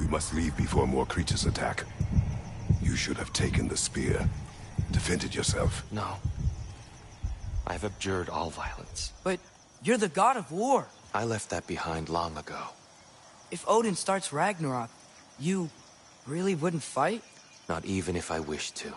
We must leave before more creatures attack. You should have taken the spear. Defended yourself. No. I've abjured all violence. But you're the god of war. I left that behind long ago. If Odin starts Ragnarok, you really wouldn't fight? Not even if I wished to.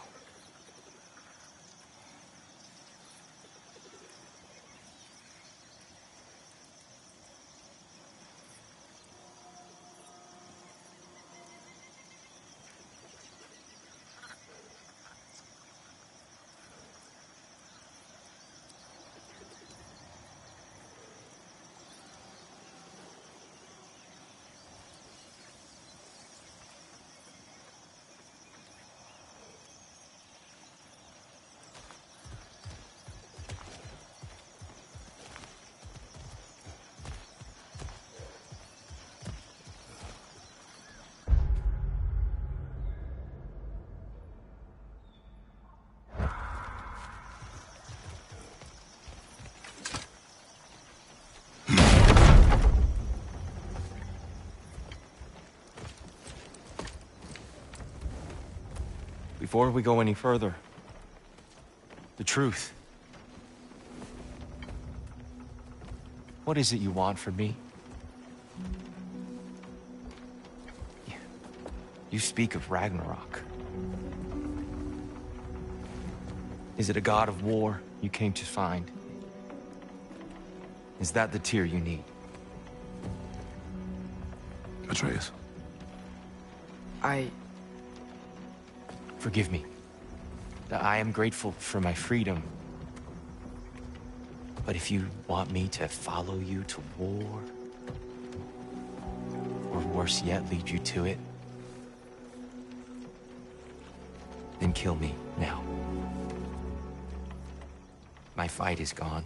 Before we go any further, the truth. What is it you want from me? You speak of Ragnarok. Is it a god of war you came to find? Is that the tear you need? Atreus. Forgive me. I am grateful for my freedom. But if you want me to follow you to war, or worse yet, lead you to it, then kill me now. My fight is gone.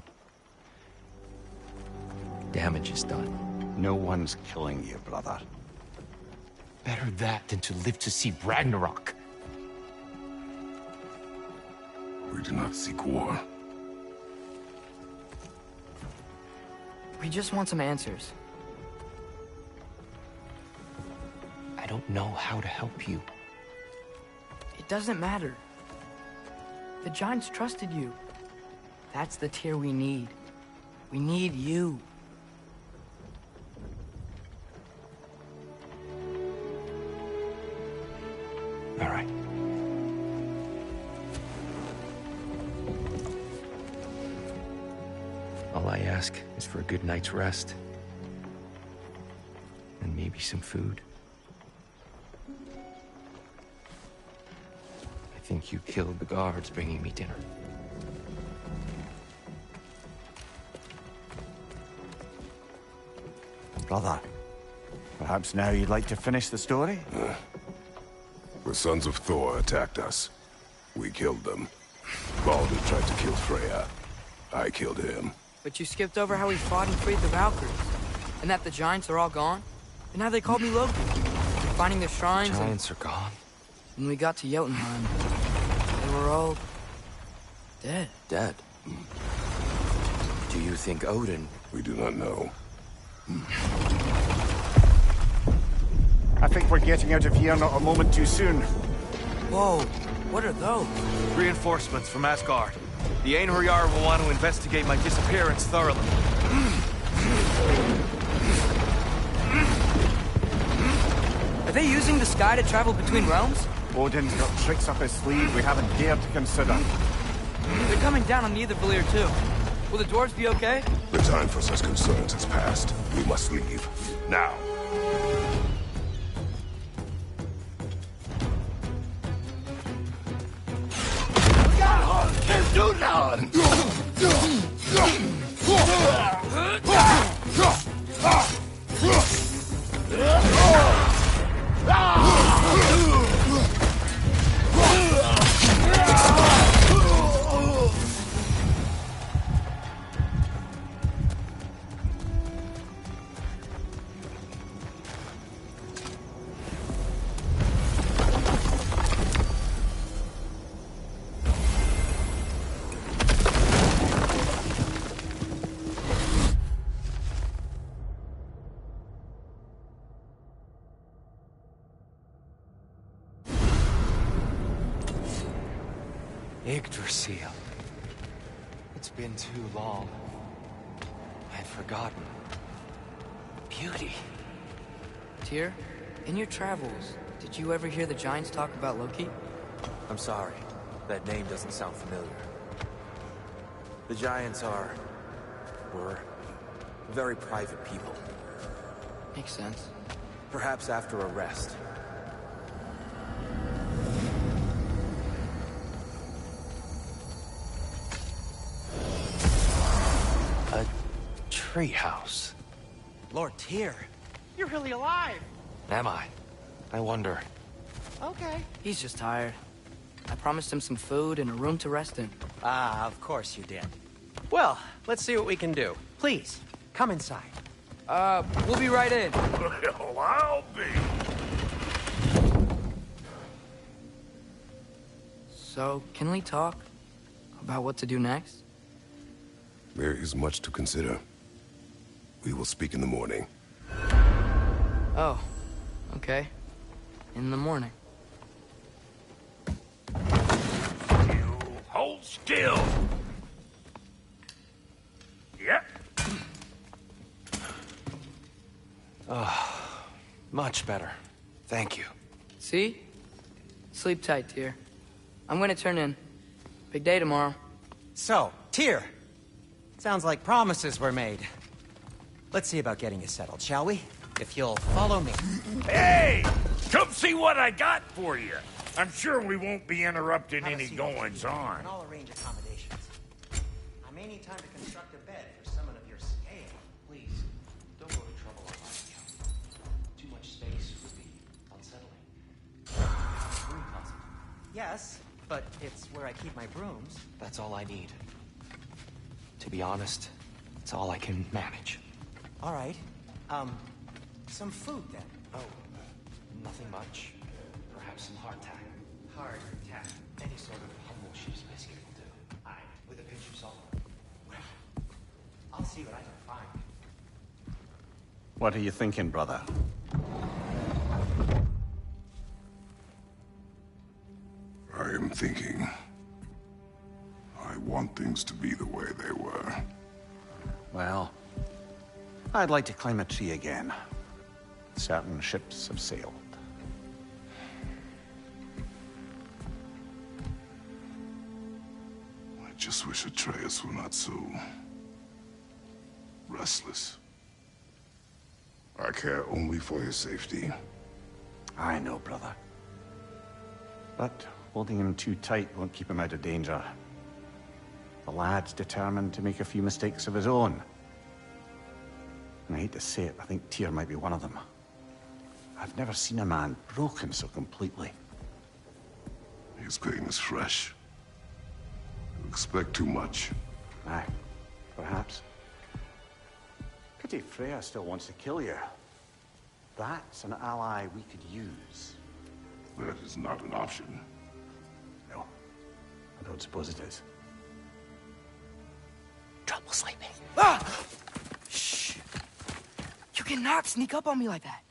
Damage is done. No one's killing you, brother. Better that than to live to see Ragnarok. We do not seek war. We just want some answers. I don't know how to help you. It doesn't matter. The Giants trusted you. That's the tear we need. We need you. All right. All I ask is for a good night's rest. And maybe some food. I think you killed the guards bringing me dinner. Brother, perhaps now you'd like to finish the story? The sons of Thor attacked us. We killed them. Baldur tried to kill Freya. I killed him. But you skipped over how we fought and freed the Valkyries. And that the Giants are all gone. And how they called me Loki. And finding their shrines. The Giants are gone. When we got to Jotunheim, they were all dead. Dead? Do you think Odin? We do not know. I think we're getting out of here not a moment too soon. Whoa, what are those? Reinforcements from Asgard. The Einherjar will want to investigate my disappearance thoroughly. Are they using the sky to travel between realms? Odin's got tricks up his sleeve we haven't dared to consider. They're coming down on Nidavellir too. Will the dwarves be okay? The time for such concerns has passed. We must leave. Now. Yggdrasil. It's been too long. I'd forgotten. Beauty. Tyr, in your travels, did you ever hear the Giants talk about Loki? I'm sorry. That name doesn't sound familiar. The Giants were very private people. Makes sense. Perhaps after a rest. A treehouse. Lord Tyr, you're really alive. Am I? I wonder. Okay. He's just tired. I promised him some food and a room to rest in. Ah, of course you did. Well, let's see what we can do. Please, come inside. We'll be right in. Well, I'll be. So, can we talk about what to do next? There is much to consider. We will speak in the morning. Oh, okay. In the morning. You hold still. Yep. Much better. Thank you. See? Sleep tight, Tyr. I'm gonna turn in. Big day tomorrow. So, Tyr, sounds like promises were made. Let's see about getting you settled, shall we? If you'll follow me. Hey! Come see what I got for you. I'm sure we won't be interrupting Have a any seat, goings-on. and I'll arrange accommodations. I may need time to construct a bed for someone of your scale. Please, don't go to trouble on my account. Too much space would be unsettling. Broom closet. Yes, but it's where I keep my brooms. That's all I need. To be honest, it's all I can manage. All right. Some food then. Oh, nothing much. Perhaps some hardtack. Hardtack. Any sort of humble ship's biscuit will do. Aye, with a pinch of salt. Well, I'll see what I can find. What are you thinking, brother? I am thinking. I want things to be the way they were. Well, I'd like to climb a tree again. Certain ships have sailed. I just wish Atreus were not so restless. I care only for his safety. I know, brother. But holding him too tight won't keep him out of danger. The lad's determined to make a few mistakes of his own. And I hate to say it, I think Tyr might be one of them. I've never seen a man broken so completely. His pain is fresh. You expect too much. Aye, perhaps. Pity Freya still wants to kill you. That's an ally we could use. That is not an option. No, I don't suppose it is. Trouble sleeping. Ah! Shh! You cannot sneak up on me like that.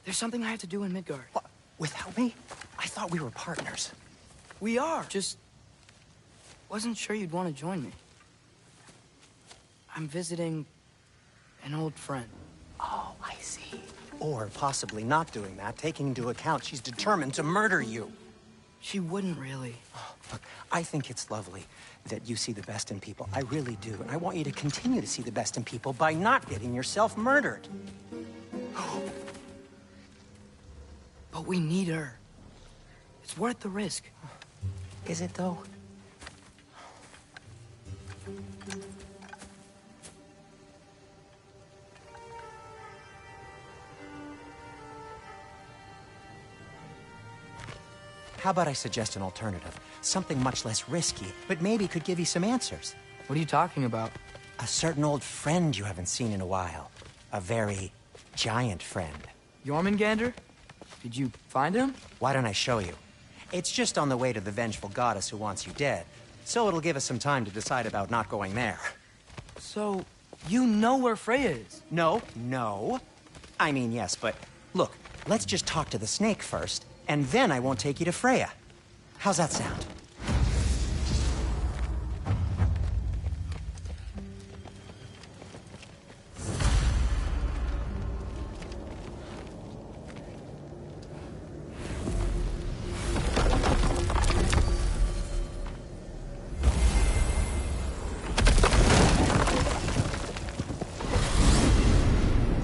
There's something I have to do in Midgard. What? Without me? I thought we were partners. We are. Just wasn't sure you'd want to join me. I'm visiting an old friend. Oh, I see. Or possibly not doing that, taking into account she's determined to murder you. She wouldn't really. Look, I think it's lovely that you see the best in people. I really do. And I want you to continue to see the best in people by not getting yourself murdered. But we need her. It's worth the risk. Is it, though? How about I suggest an alternative? Something much less risky, but maybe could give you some answers. What are you talking about? A certain old friend you haven't seen in a while. A very giant friend. Jormungandr? Did you find him? Why don't I show you? It's just on the way to the vengeful goddess who wants you dead. So it'll give us some time to decide about not going there. So, you know where Freya is? No. I mean, yes, but look, let's just talk to the snake first, and then I won't take you to Freya. How's that sound?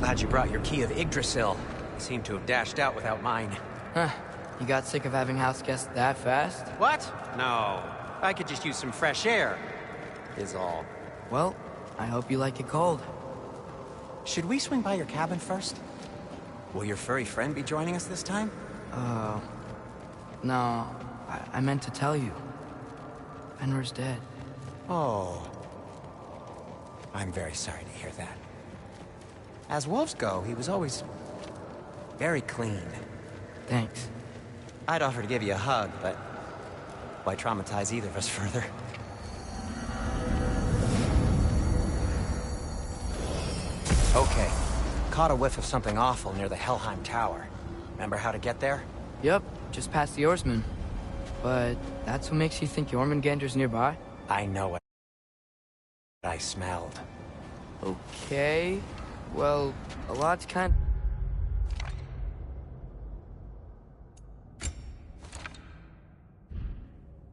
Glad you brought your key of Yggdrasil. You seem to have dashed out without mine. Huh. You got sick of having house guests that fast? What? No. I could just use some fresh air, is all. Well, I hope you like it cold. Should we swing by your cabin first? Will your furry friend be joining us this time? No. I meant to tell you. Fenrir's dead. Oh. I'm very sorry to hear that. As wolves go, he was always very clean. Thanks. I'd offer to give you a hug, but why traumatize either of us further? Okay. Caught a whiff of something awful near the Helheim Tower. Remember how to get there? Yep, just past the oarsman. But that's what makes you think Jormungandr's nearby? I know what I smelled. Okay. Well, a lot's kind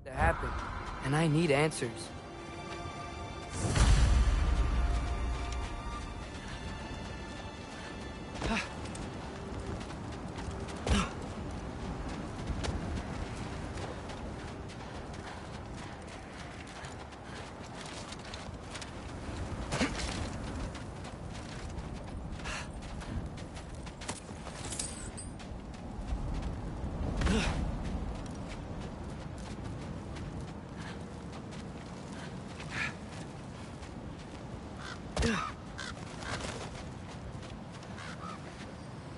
to happen, and I need answers.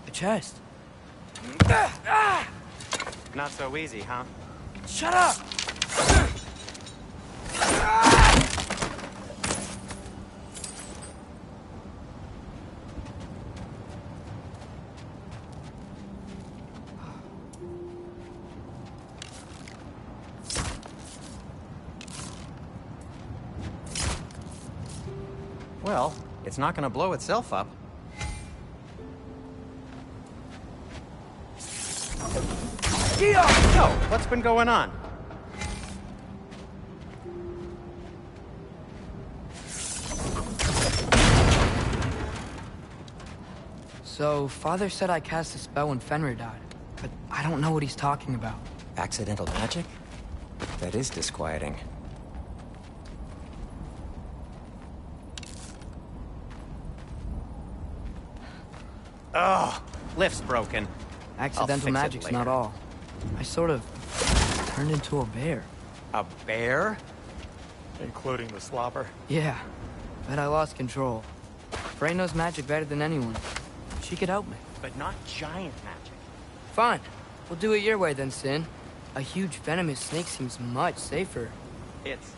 A chest. Not so easy, huh? Shut up! Well, it's not gonna blow itself up. So, what's been going on? So, Father said I cast a spell when Fenrir died, but I don't know what he's talking about. Accidental magic? That is disquieting. Oh, lift's broken. Accidental magic's not all. I sort of turned into a bear. A bear? Including the slobber. Yeah, but I lost control. Freya knows magic better than anyone. She could help me. But not giant magic. Fine. We'll do it your way then, Sin. A huge venomous snake seems much safer. It's...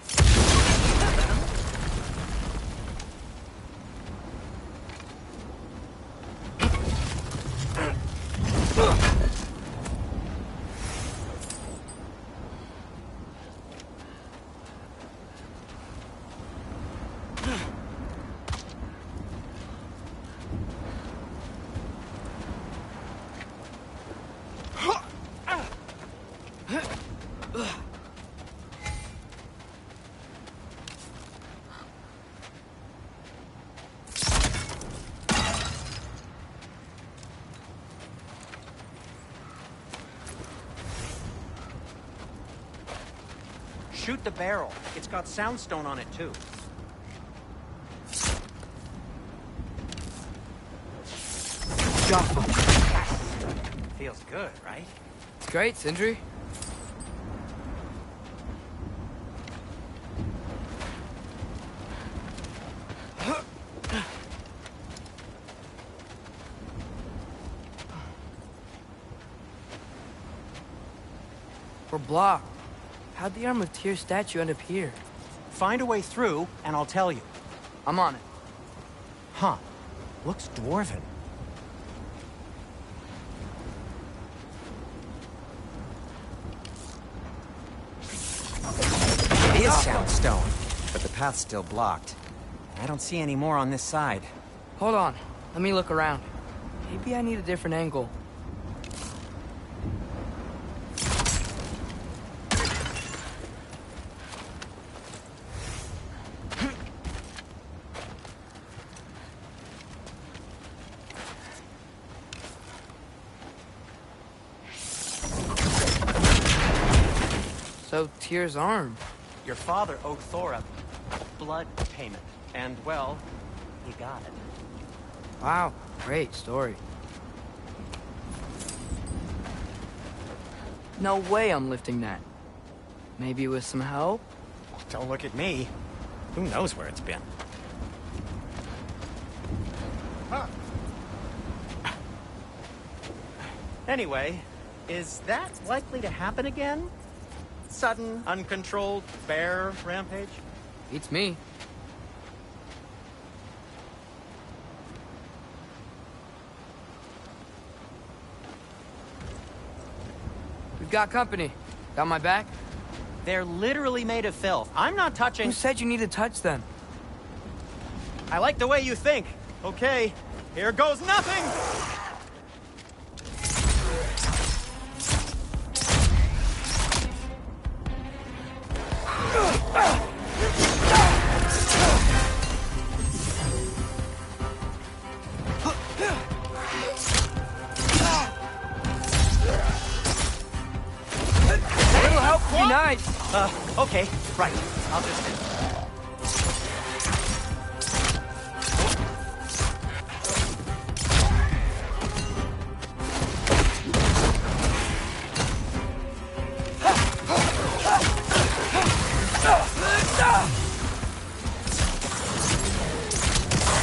Shoot the barrel. It's got soundstone on it, too. Feels good, right? It's great, Sindri. We're blocked. How'd the Arm of Tyr statue end up here? Find a way through, and I'll tell you. I'm on it. Huh. Looks dwarven. It is soundstone, but the path's still blocked. I don't see any more on this side. Hold on. Let me look around. Maybe I need a different angle. Tyr's arm. Your father owed Thor a blood payment, and, well, he got it. Wow, great story. No way I'm lifting that. Maybe with some help? Don't look at me. Who knows where it's been? Huh. Anyway, is that likely to happen again? Sudden, uncontrolled bear rampage? Beats me. We've got company. Got my back? They're literally made of filth. I'm not touching... Who said you need to touch them? I like the way you think. Okay, here goes nothing! It'll help be nice. Okay, right. I'll just...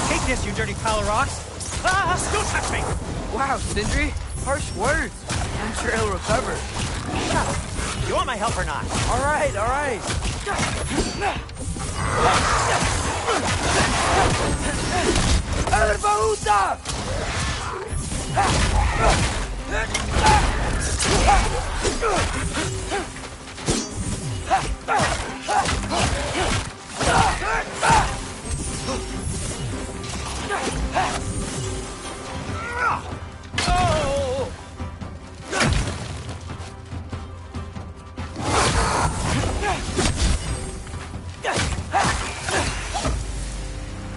Take this, you dirty pile of rocks! Ah, don't touch me! Wow, Sindri. Harsh words. I'm sure he'll recover. Shut up. You want my help or not? All right, all right.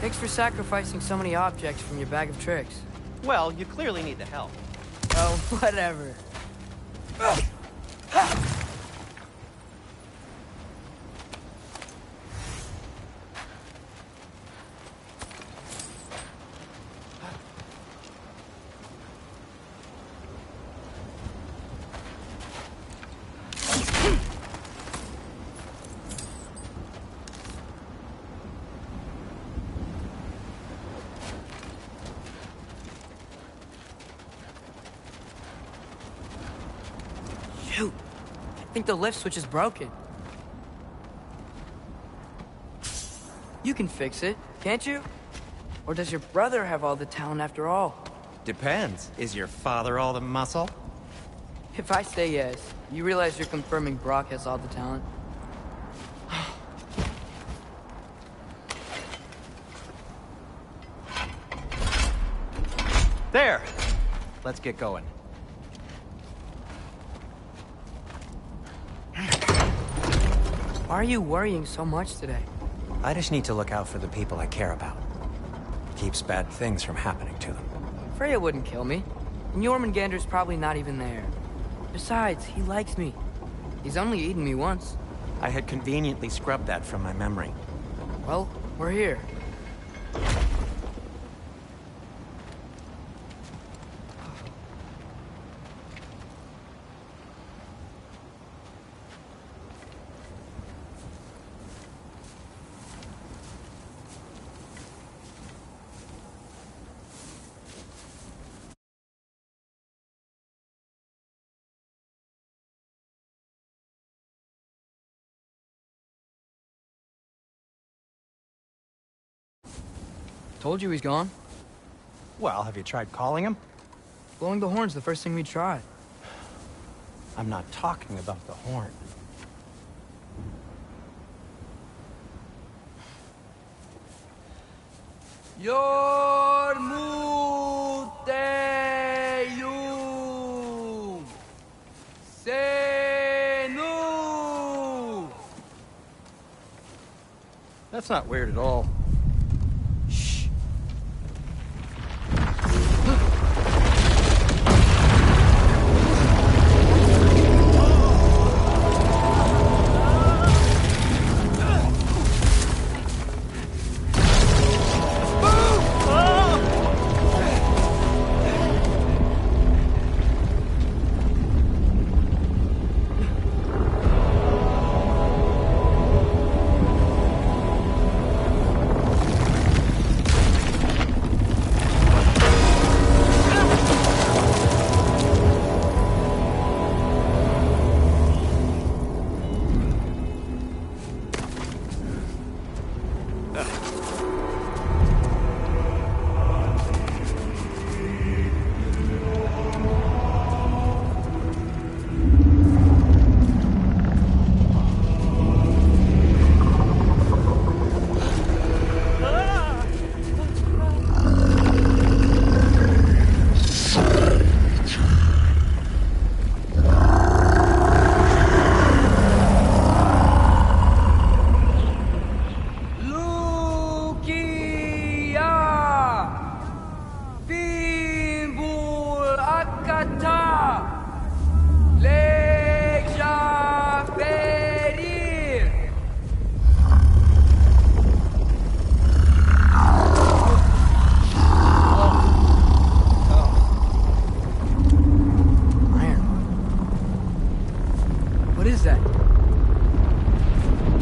Thanks for sacrificing so many objects from your bag of tricks. Well, you clearly need the help. Oh, whatever. Shoot! I think the lift switch is broken. You can fix it, can't you? Or does your brother have all the talent after all? Depends. Is your father all the muscle? If I say yes, you realize you're confirming Brock has all the talent? There! Let's get going. Why are you worrying so much today? I just need to look out for the people I care about. Keeps bad things from happening to them. Freya wouldn't kill me. And Jormungandr's probably not even there. Besides, he likes me. He's only eaten me once. I had conveniently scrubbed that from my memory. Well, we're here. Told you he's gone. Well, have you tried calling him? Blowing the horn's the first thing we tried. I'm not talking about the horn. Jormungandr Senu. That's not weird at all. Shh.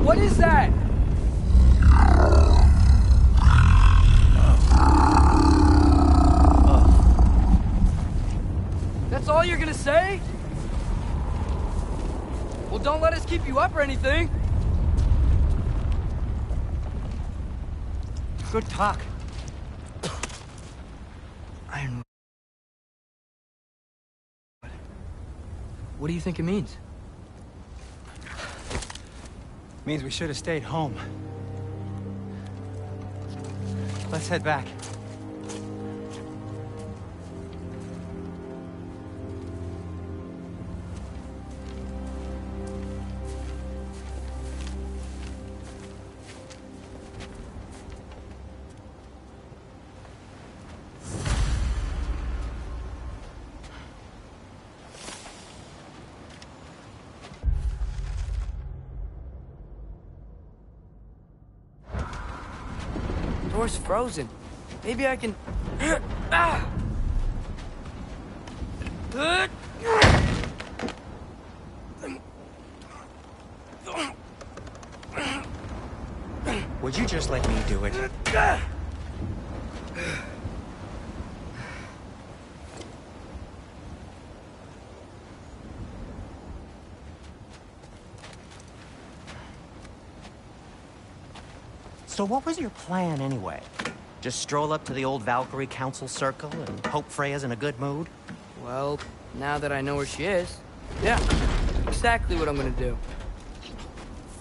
What is that? That's all you're gonna say? Well, don't let us keep you up or anything. Good talk. IRONWOOD. What do you think it means? Means we should have stayed home. Let's head back. Door's frozen. Maybe I can... Ah! Would you just let me do it? So what was your plan anyway? Just stroll up to the old Valkyrie Council Circle and hope Freya's in a good mood? Well, now that I know where she is, yeah, exactly what I'm gonna do.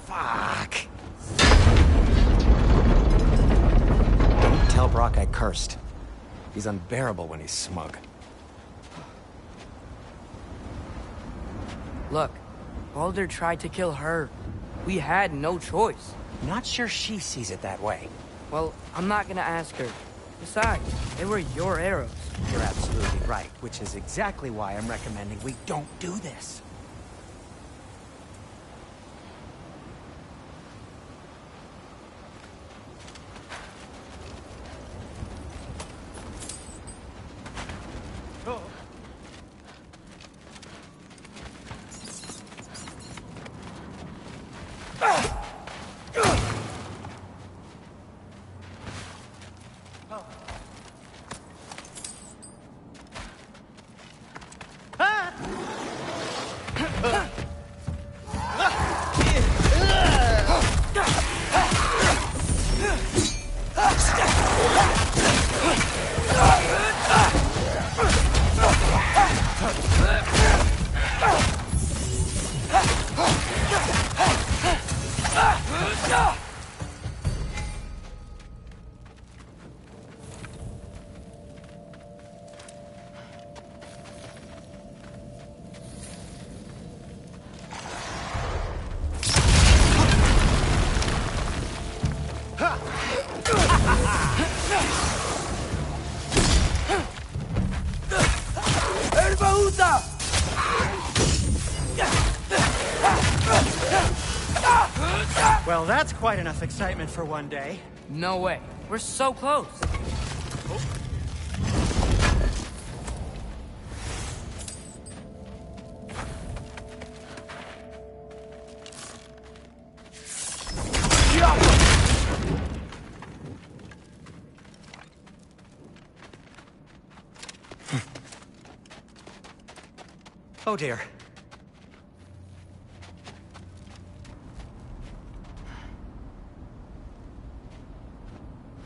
Fuck. Don't tell Brock I cursed. He's unbearable when he's smug. Look, Baldur tried to kill her. We had no choice. Not sure she sees it that way. Well, I'm not gonna ask her. Besides, they were your arrows. You're absolutely right, which is exactly why I'm recommending we don't do this. Well, that's quite enough excitement for one day. No way. We're so close. Oh dear.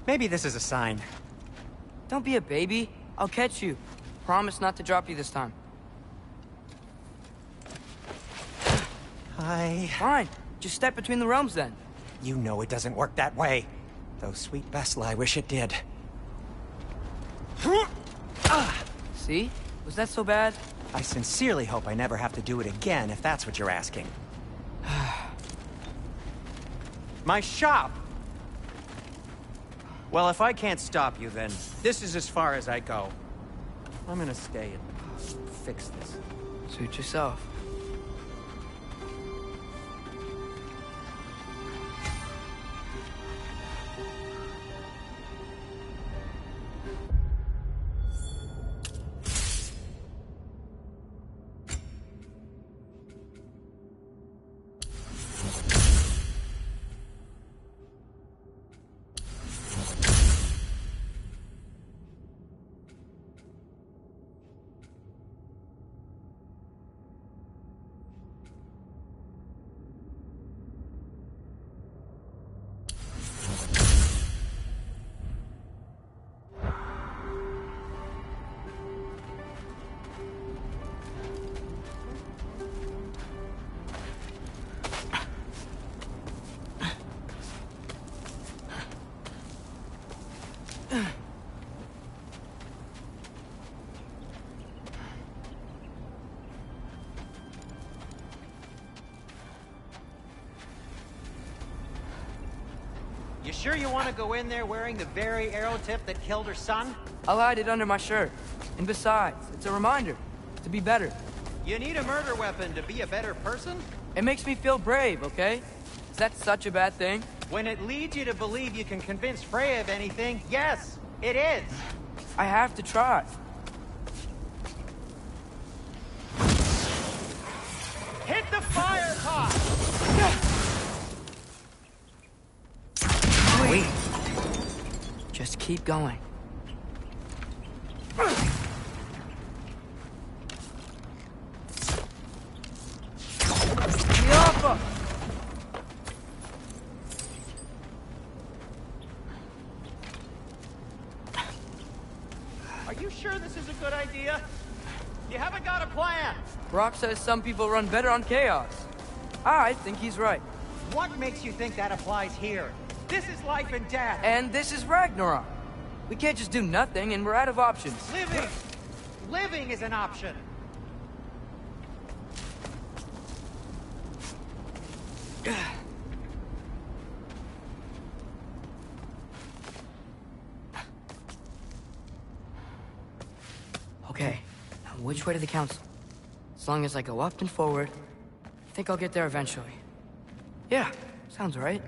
Maybe this is a sign. Don't be a baby. I'll catch you. Promise not to drop you this time. Fine. Just step between the realms then. You know it doesn't work that way. Though sweet Bessel, I wish it did. See? Was that so bad? I sincerely hope I never have to do it again, if that's what you're asking. My shop! Well, if I can't stop you, then this is as far as I go. I'm gonna stay and fix this. Suit yourself. You sure you want to go in there wearing the very arrow tip that killed her son? I'll hide it under my shirt. And besides, it's a reminder to be better. You need a murder weapon to be a better person? It makes me feel brave, okay? Is that such a bad thing? When it leads you to believe you can convince Freya of anything, yes, it is. I have to try. Hit the fire pot! Wait. Just keep going. Yappa! Are you sure this is a good idea? You haven't got a plan. Brock says some people run better on chaos. I think he's right. What makes you think that applies here? This is life and death. And this is Ragnarok. We can't just do nothing, and we're out of options. Living is an option. Okay, now which way to the council? As long as I go up and forward, I think I'll get there eventually. Yeah, sounds right.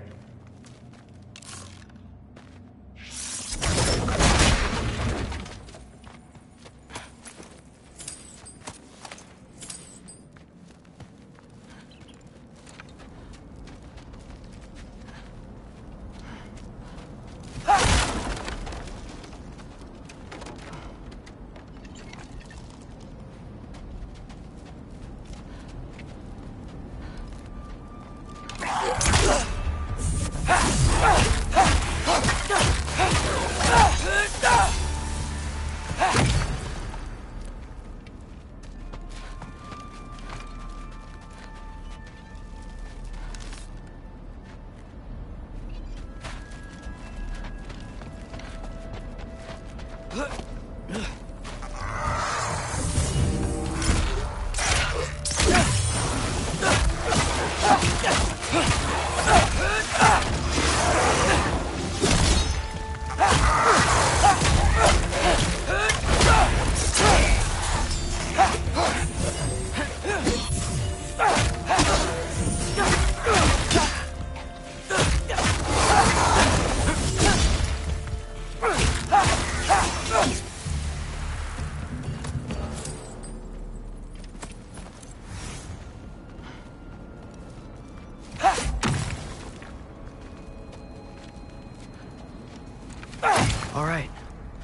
All right,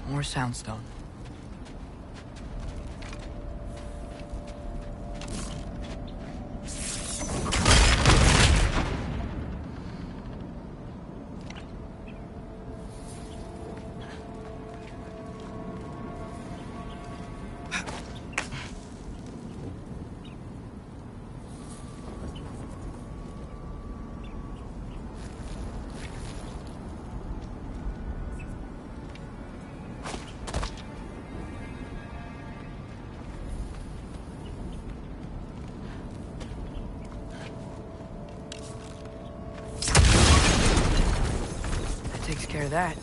more soundstone. Takes care of that.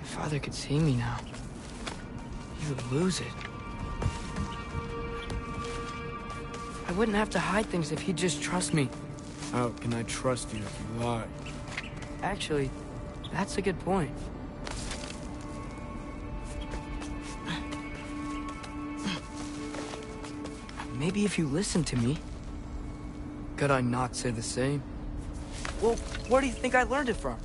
Father could see me now. He would lose it. I wouldn't have to hide things if he'd just trust me. How can I trust you if you lie? Actually, that's a good point. Maybe if you listen to me. Could I not say the same? Well, where do you think I learned it from?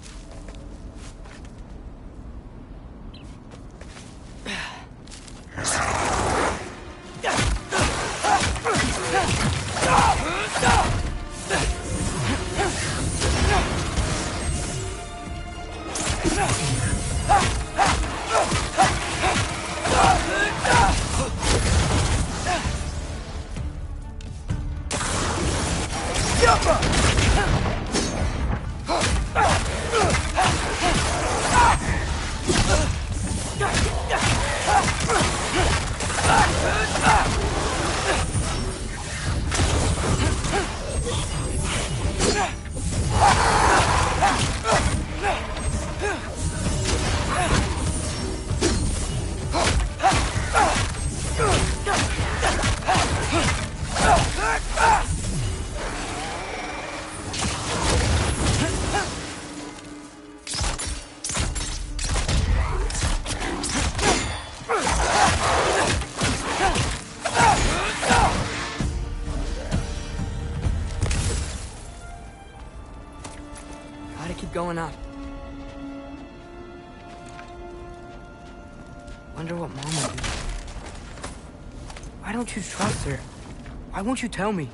Going up. Wonder what Mom would do. Why don't you trust her? Why won't you tell me?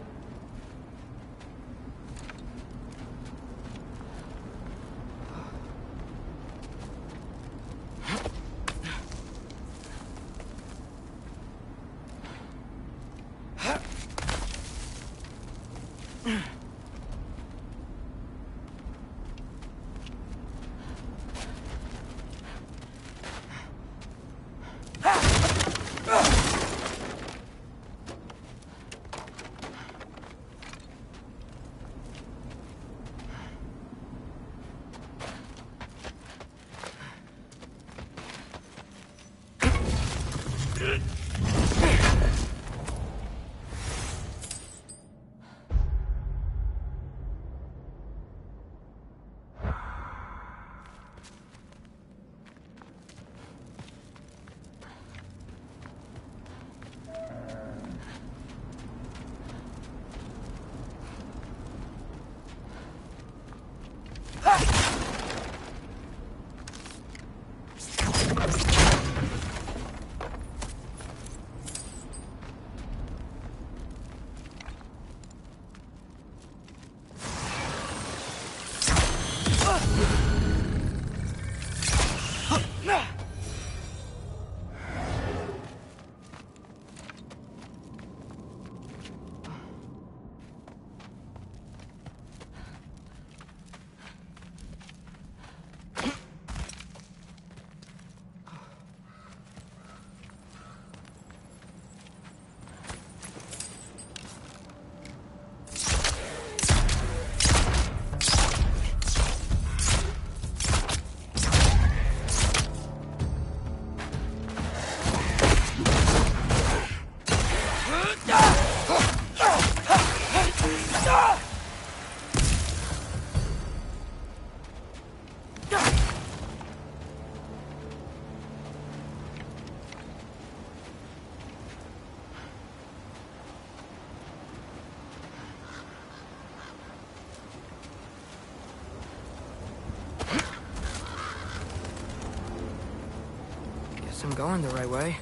I'm going the right way.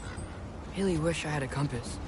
Really wish I had a compass.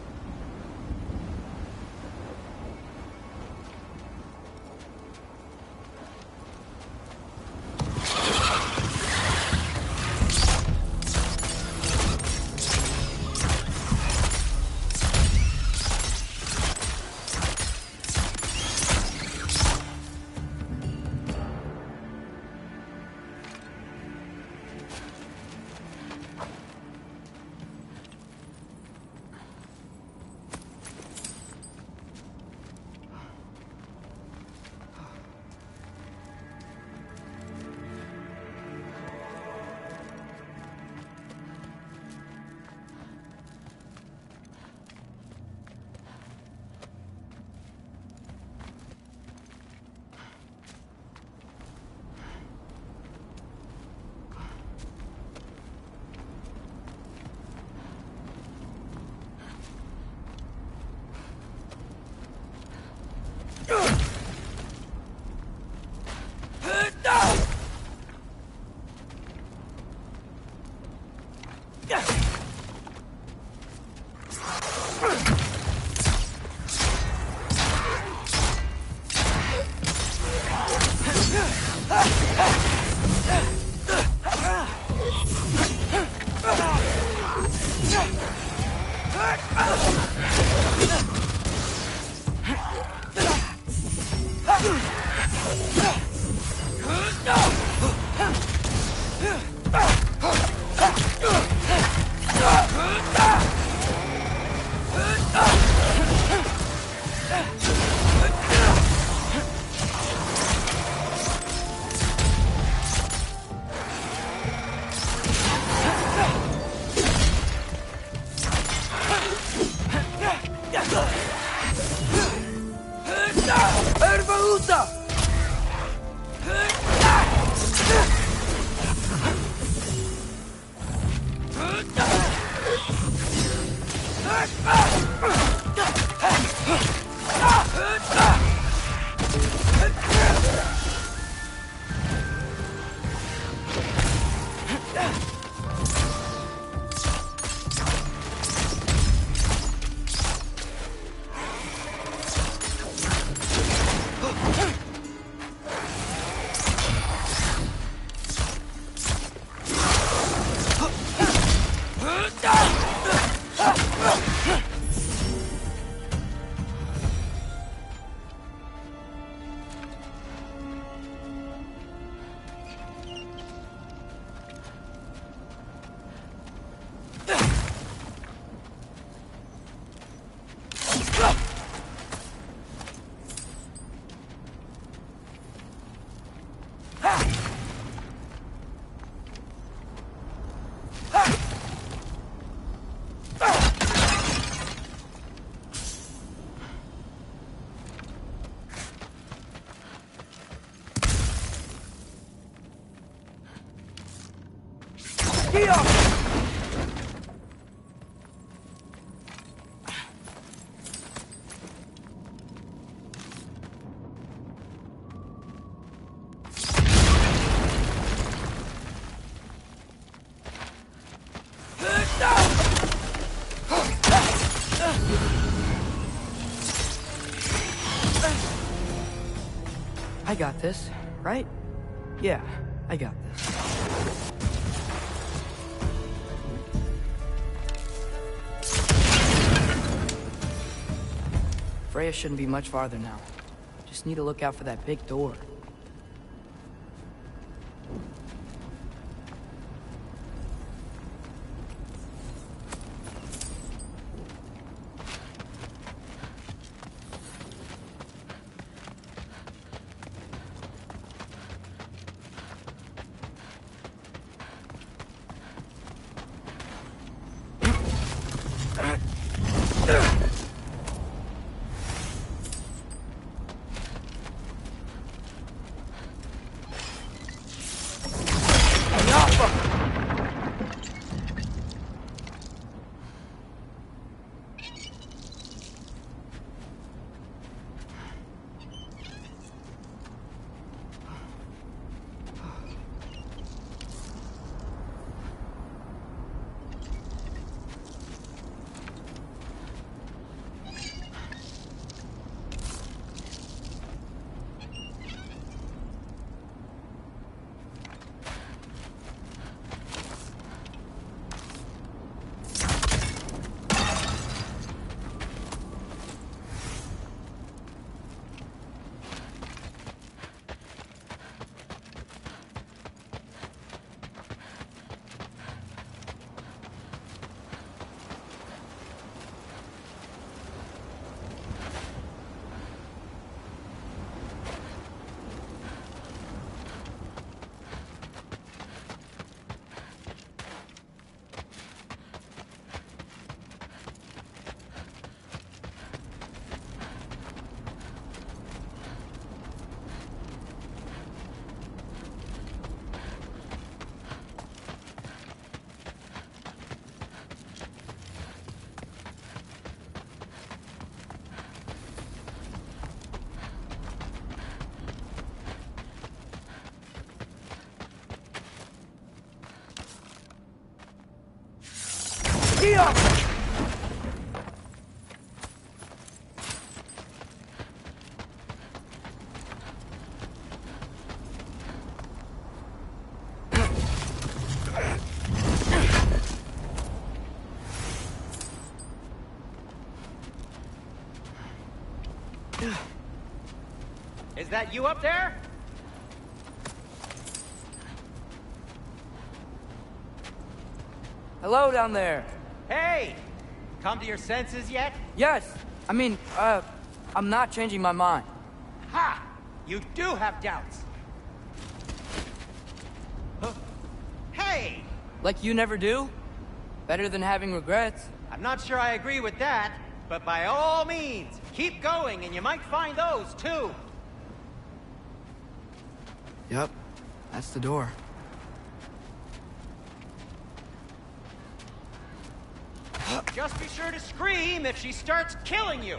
I got this, right? Yeah, I got this. Freya shouldn't be much farther now. Just need to look out for that big door. Is that you up there? Hello down there. Hey! Come to your senses yet? Yes. I mean, I'm not changing my mind. Ha! You do have doubts. Huh? Hey! Like you never do? Better than having regrets. I'm not sure I agree with that, but by all means, keep going and you might find those too. Yep. That's the door. Just be sure to scream if she starts killing you.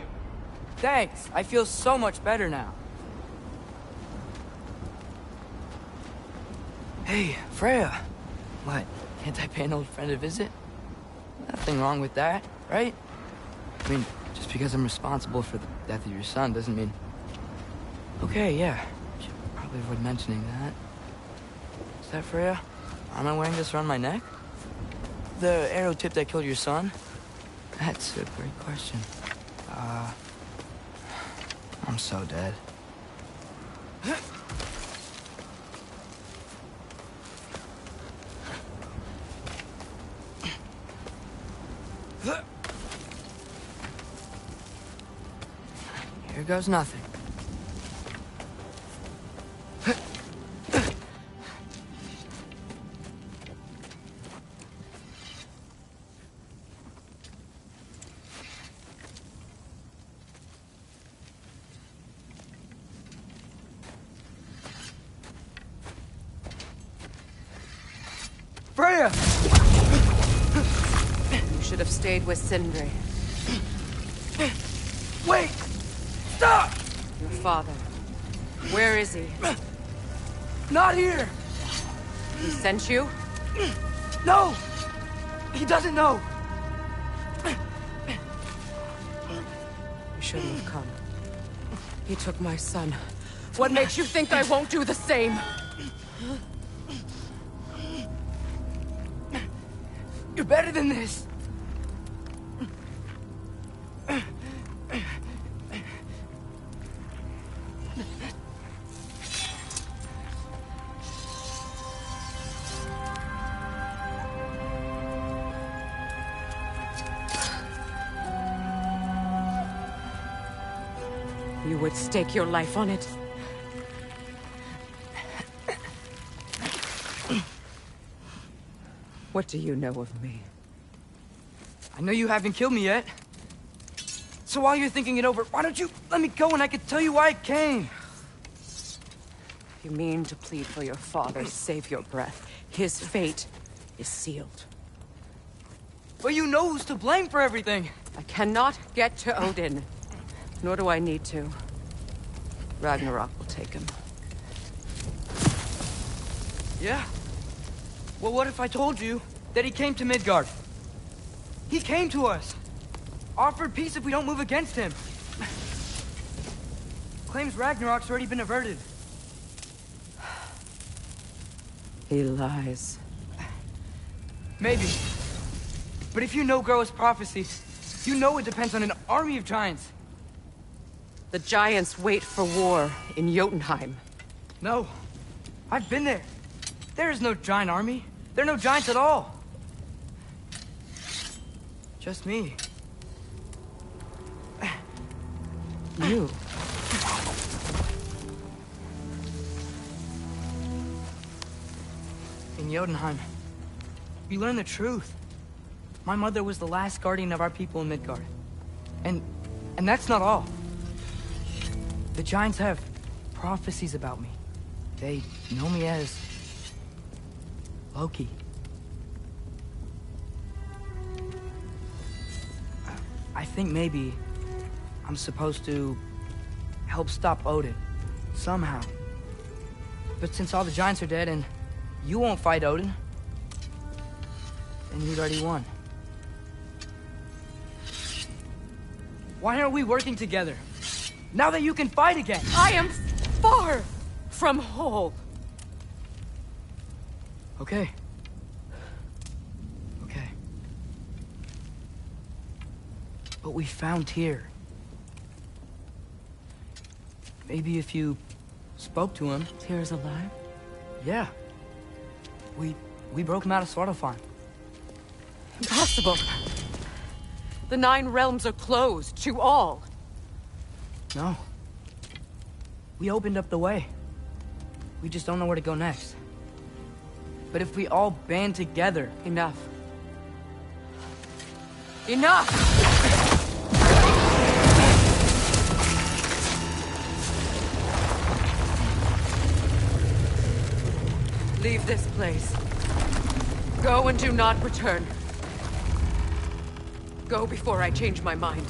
Thanks. I feel so much better now. Hey, Freya. What? Can't I pay an old friend a visit? Nothing wrong with that, right? I mean, just because I'm responsible for the death of your son doesn't mean... Okay, yeah. Should probably avoid mentioning that. Is that Freya? Am I wearing this around my neck? The arrow tip that killed your son? That's a great question. I'm so dead. Here goes nothing. Freya! You should have stayed with Sindri. Wait! Stop! Your father. Where is he? Not here! He sent you? No! He doesn't know! You shouldn't have come. He took my son. What makes you think I won't do the same? You're better than this! You would stake your life on it? What do you know of me? I know you haven't killed me yet. So while you're thinking it over, why don't you let me go and I can tell you why I came? You mean to plead for your father, save your breath. His fate is sealed. But you know who's to blame for everything. I cannot get to Odin. Nor do I need to. Ragnarok will take him. Yeah? Well, what if I told you that he came to Midgard? He came to us. Offered peace if we don't move against him. Claims Ragnarok's already been averted. He lies. Maybe. But if you know Groa's prophecy, you know it depends on an army of giants. The giants wait for war in Jotunheim. No. I've been there. There is no giant army. There are no giants at all. Just me. You? In Jotunheim, you learn the truth. My mother was the last guardian of our people in Midgard. And that's not all. The giants have prophecies about me. They know me as Loki. I think maybe I'm supposed to help stop Odin, somehow. But since all the giants are dead and you won't fight Odin, then you'd already won. Why aren't we working together? Now that you can fight again! I am far from whole. Okay. Okay. But we found here. maybe if you spoke to him. Tyr's alive? Yeah. We broke him out of SVARTALFHEIM. Impossible. The 9 realms are closed to all. No. We opened up the way. We just don't know where to go next. But if we all band together... Enough. Enough! Leave this place. Go and do not return. Go before I change my mind.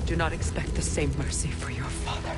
Do not expect the same mercy for your father.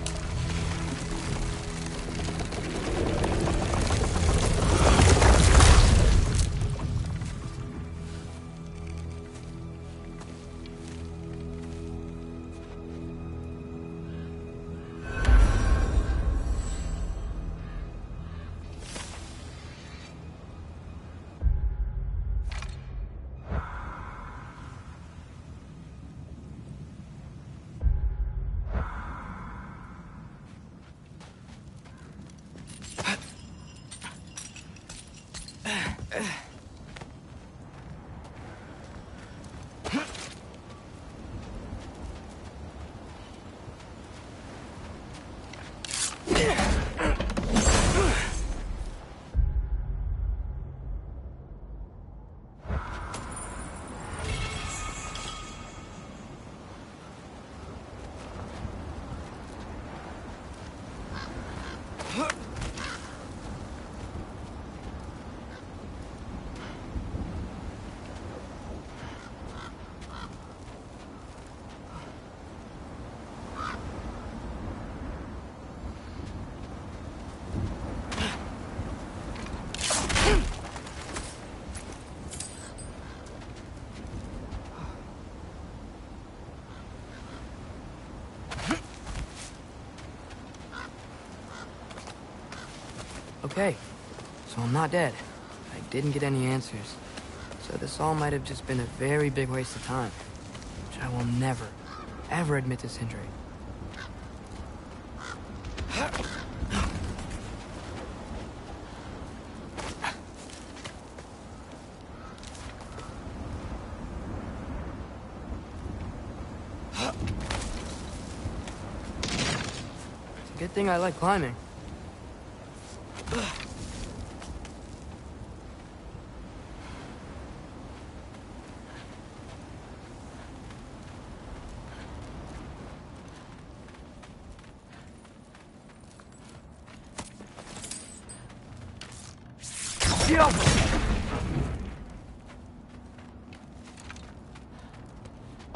Okay, so I'm not dead. I didn't get any answers. So this all might have just been a very big waste of time. Which I will never, ever admit to Sindri. It's a good thing I like climbing.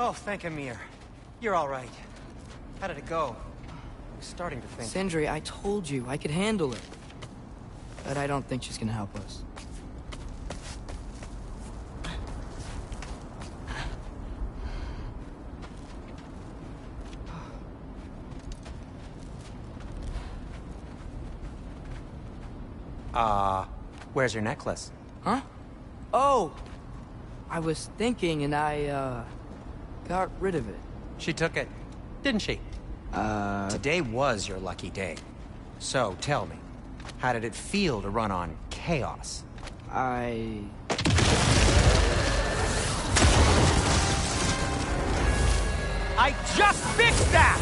Oh, thank Mimir. You're all right. How did it go? I was starting to think... Sindri, I told you I could handle it. But I don't think she's gonna help us. Where's your necklace? Huh? Oh! I was thinking and I, got rid of it. She took it, didn't she? Today was your lucky day. So, tell me, how did it feel to run on chaos? I just fixed that!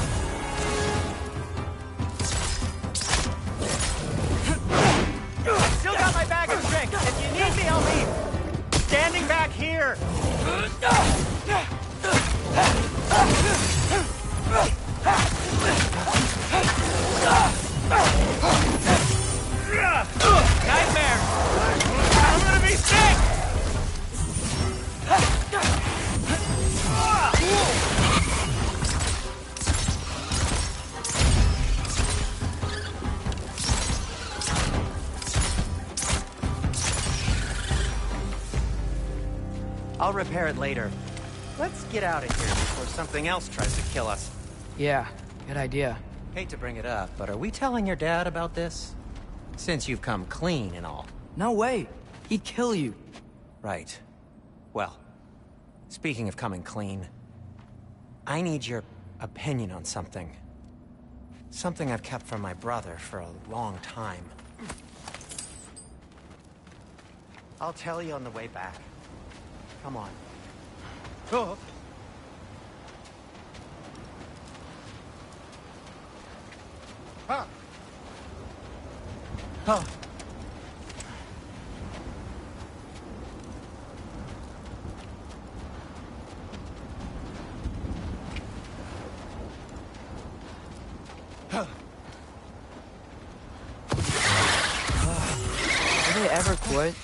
Still got my bag of tricks. If you need me, I'll leave. Standing back here. Nightmare! I'm gonna be sick! I'll repair it later. Let's get out of here before something else tries to kill us. Yeah, good idea. Hate to bring it up, but are we telling your dad about this? Since you've come clean and all. No way. He'd kill you. Right. Well, speaking of coming clean, I need your opinion on something. Something I've kept from my brother for a long time. I'll tell you on the way back. Come on. Oh. Ah. Oh. Do they ever quit?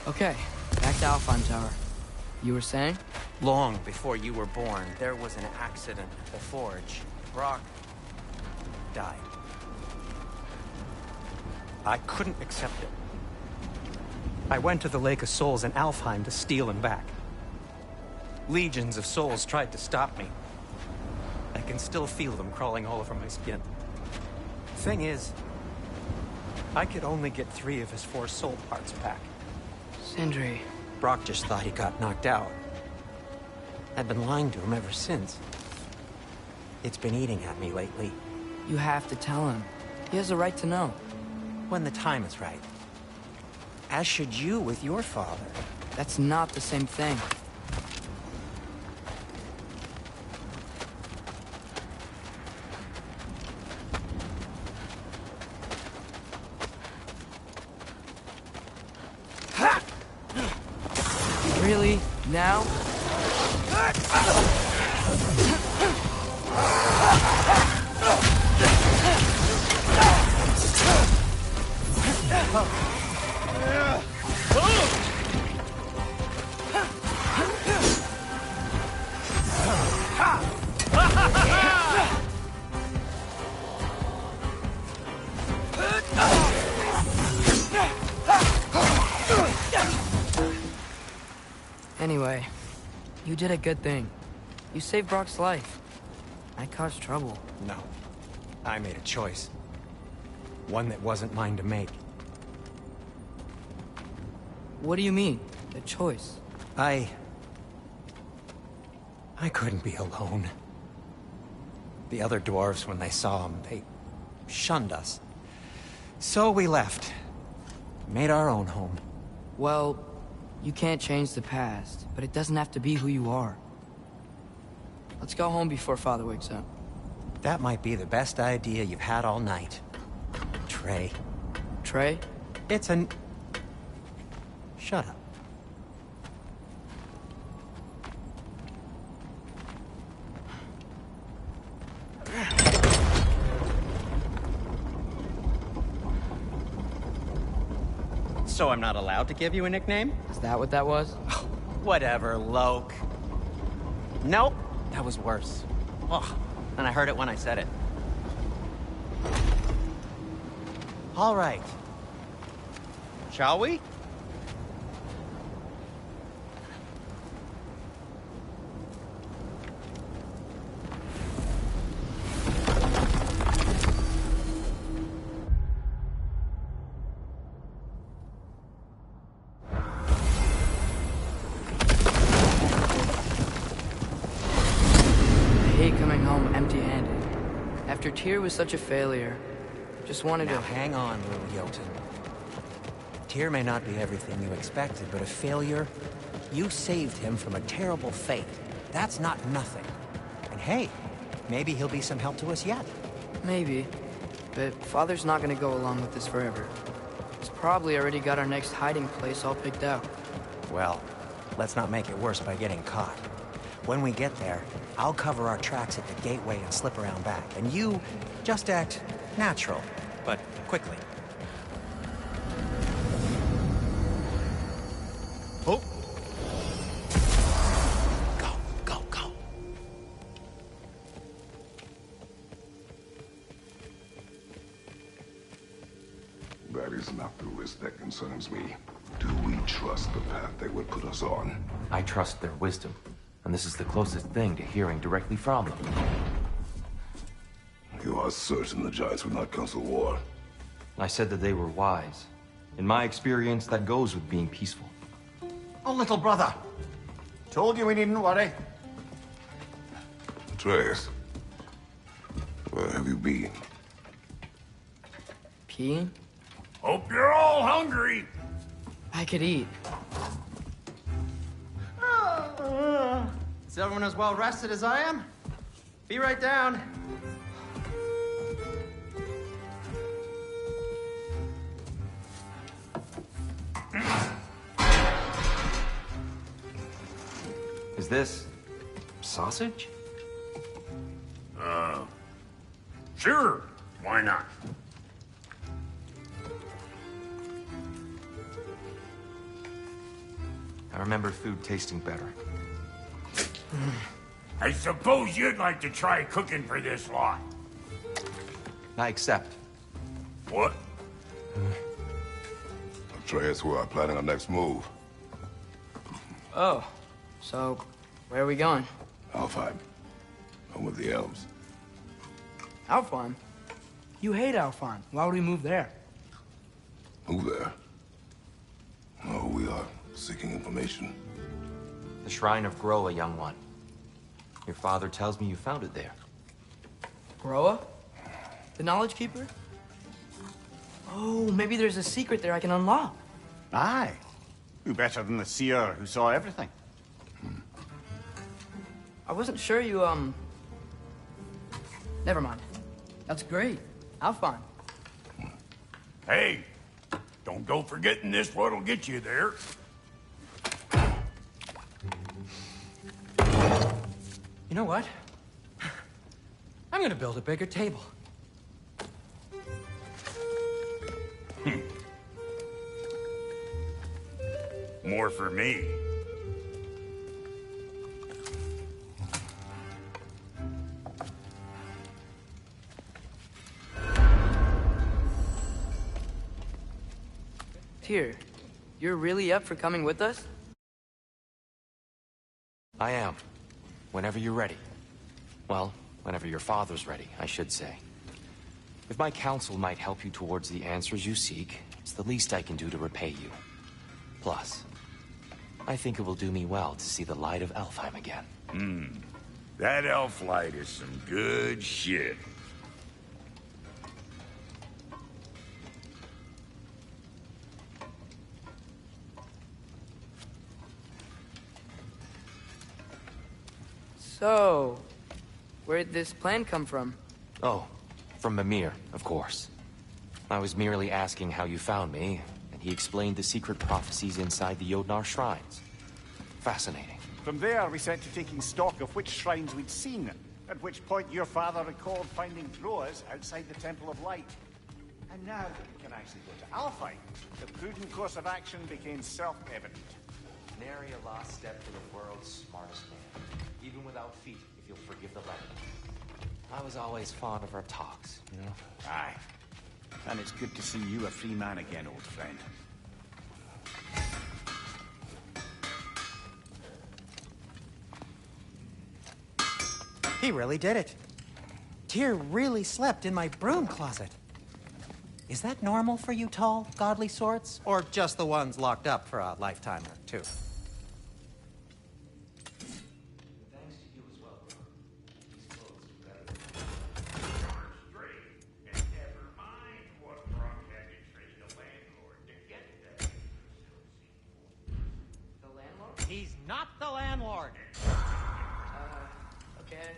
Okay, back to Alfheim Tower. You were saying? Long before you were born, there was an accident at the forge. Brock died. I couldn't accept it. I went to the Lake of Souls in Alfheim to steal him back. Legions of souls tried to stop me. I can still feel them crawling all over my skin. Thing is, I could only get 3 of his 4 soul parts back. Sindri. Brock just thought he got knocked out. I've been lying to him ever since. It's been eating at me lately. You have to tell him. He has a right to know. When the time is right. As should you with your father. That's not the same thing. Really? Now? Anyway, you did a good thing. You saved Brock's life. I caused trouble. No. I made a choice. One that wasn't mine to make. What do you mean? A choice? I couldn't be alone. The other dwarves, when they saw him, they shunned us. So we left. Made our own home. Well, you can't change the past, but it doesn't have to be who you are. Let's go home before Father wakes up. That might be the best idea you've had all night. Trey. Trey? It's an... Shut up. So I'm not allowed to give you a nickname? Is that what that was? Whatever, Loke. Nope, that was worse. Oh, and I heard it when I said it. All right. Shall we? After Tyr was such a failure, just wanted now, to... hang on, little Jotun. Tyr may not be everything you expected, but a failure? You saved him from a terrible fate. That's not nothing. And hey, maybe he'll be some help to us yet. Maybe. But Father's not gonna go along with this forever. He's probably already got our next hiding place all picked out. Well, let's not make it worse by getting caught. When we get there, I'll cover our tracks at the gateway and slip around back. And you just act natural, but quickly. Oh! Go, go, go. That is not the risk that concerns me. Do we trust the path they would put us on? I trust their wisdom, and this is the closest thing to hearing directly from them. You are certain the Giants would not counsel war? I said that they were wise. In my experience, that goes with being peaceful. Oh, little brother. Told you we needn't worry. Atreus, where have you been? Peeing? Hope you're all hungry. I could eat. Is everyone as well rested as I am? Be right down. Is this sausage? Sure. Why not? I remember food tasting better. I suppose you'd like to try cooking for this lot. I accept. What? Atreus, we are planning our next move. Oh, so where are we going? Alfheim. Home of the elves. Alfheim? You hate Alfheim. Why would we move there? Move there? No, we are seeking information. The Shrine of Groa, young one. Your father tells me you found it there. Groa? The Knowledge Keeper? Oh, maybe there's a secret there I can unlock. Aye. Who better than the seer who saw everything? I wasn't sure you, Never mind. That's great. Alfheim. Hey, don't go forgetting this what'll get you there. You know what? I'm gonna build a bigger table. More for me. Tyr, you're really up for coming with us? I am. Whenever you're ready. Well, whenever your father's ready, I should say. If my counsel might help you towards the answers you seek, it's the least I can do to repay you. Plus, I think it will do me well to see the light of Alfheim again. That elf light is some good shit. So, where'd this plan come from? Oh, from Mimir, of course. I was merely asking how you found me, and he explained the secret prophecies inside the Jotnar shrines. Fascinating. From there, we set to taking stock of which shrines we'd seen, at which point your father recalled finding Troas outside the Temple of Light. And now that we can actually go to Alfheim, the prudent course of action became self-evident. Nary a lost step for the world's smartest man. Even without feet, if you'll forgive the legend. I was always fond of our talks, you know? Aye. And it's good to see you a free man again, old friend. He really did it. Tyr really slept in my broom closet. Is that normal for you tall, godly sorts? Or just the ones locked up for a lifetime or two? Thanks to you as well, bro. These clothes are better. Straight, and never mind what Brock had to trade the landlord to get that. The landlord? He's not the landlord. Okay.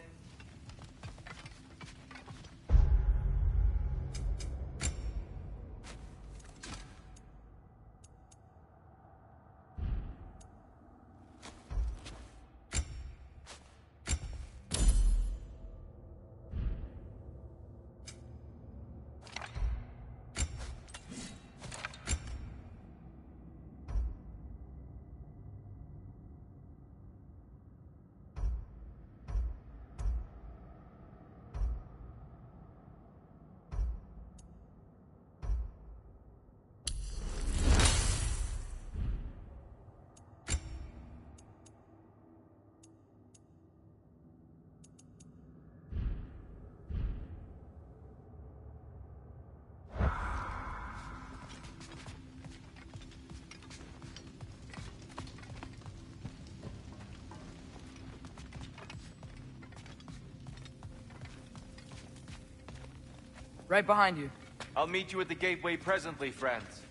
Right behind you. I'll meet you at the gateway presently, friends.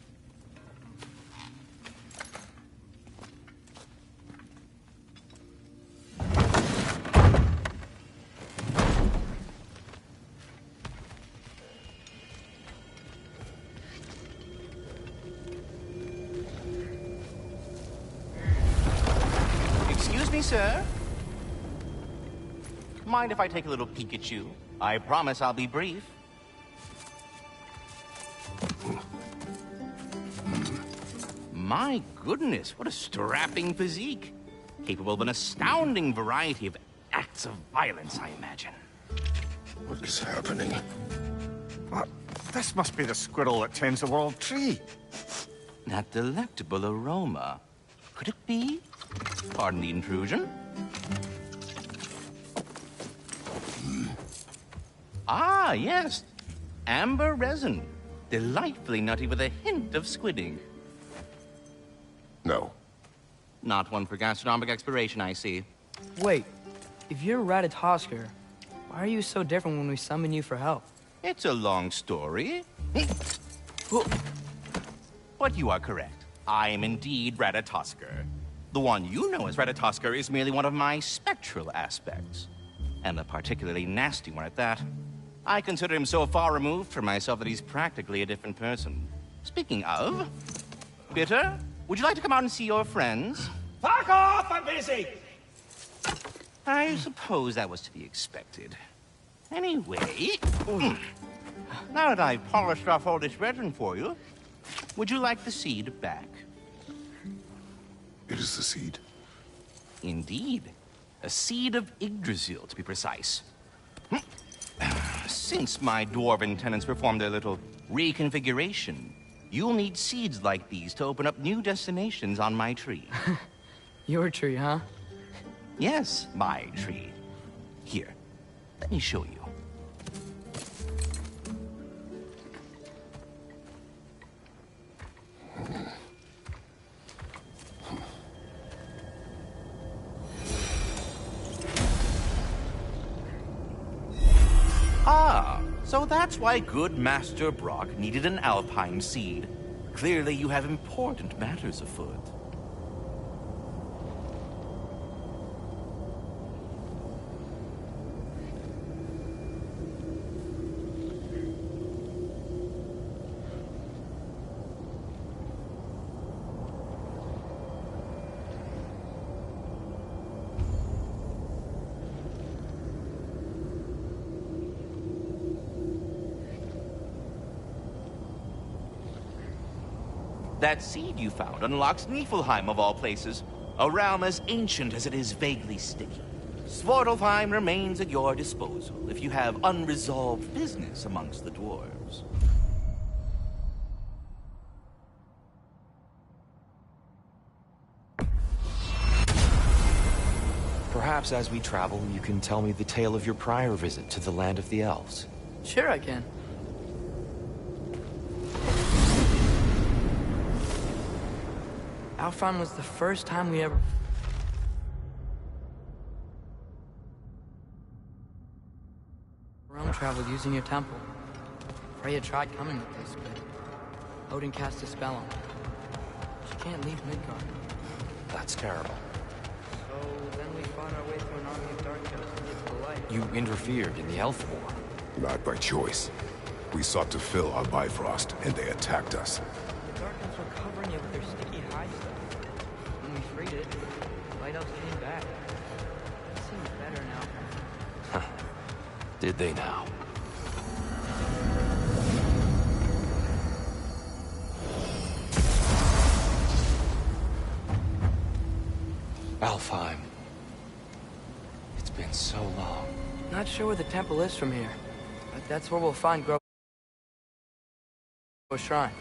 Excuse me, sir? Mind if I take a little peek at you? I promise I'll be brief. My goodness, what a strapping physique. Capable of an astounding variety of acts of violence, I imagine. What is happening? What? This must be the squirrel that tends the world tree. That delectable aroma. Could it be? Pardon the intrusion. Ah, yes. Amber resin. Delightfully nutty with a hint of squidding. No. Not one for gastronomic exploration, I see. Wait, if you're Ratatoskr, why are you so different when we summon you for help? It's a long story. But you are correct. I am indeed Ratatoskr. The one you know as Ratatoskr is merely one of my spectral aspects. And a particularly nasty one at that. I consider him so far removed from myself that he's practically a different person. Speaking of... Bitter, would you like to come out and see your friends? Fuck off! I'm busy! I suppose that was to be expected. Anyway... Now that I've polished off all this resin for you, would you like the seed back? It is the seed. Indeed. A seed of Yggdrasil, to be precise. Since my dwarven tenants performed their little reconfiguration, you'll need seeds like these to open up new destinations on my tree. Your tree, huh? Yes, my tree. Here, let me show you. Ah, so that's why good Master Brock needed an Alfheim seed. Clearly you have important matters afoot. That seed you found unlocks Niflheim of all places, a realm as ancient as it is vaguely sticky. SVARTALFHEIM remains at your disposal if you have unresolved business amongst the dwarves. Perhaps as we travel, you can tell me the tale of your prior visit to the land of the elves. Sure I can. Alfheim was the first time we ever... realm traveled using your temple. Freya tried coming with us, but Odin cast a spell on her. She can't leave Midgard. That's terrible. So then we fought our way through an army of dark ghosts to get to the light. You interfered in the elf war. Not by choice. We sought to fill our Bifrost, and they attacked us. The dark ghosts were covering it with their sticky high stuff. When we freed it, the light elves came back. It seems better now. Did they now? Alfheim. It's been so long. Not sure where the temple is from here, but that's where we'll find Grove's shrine.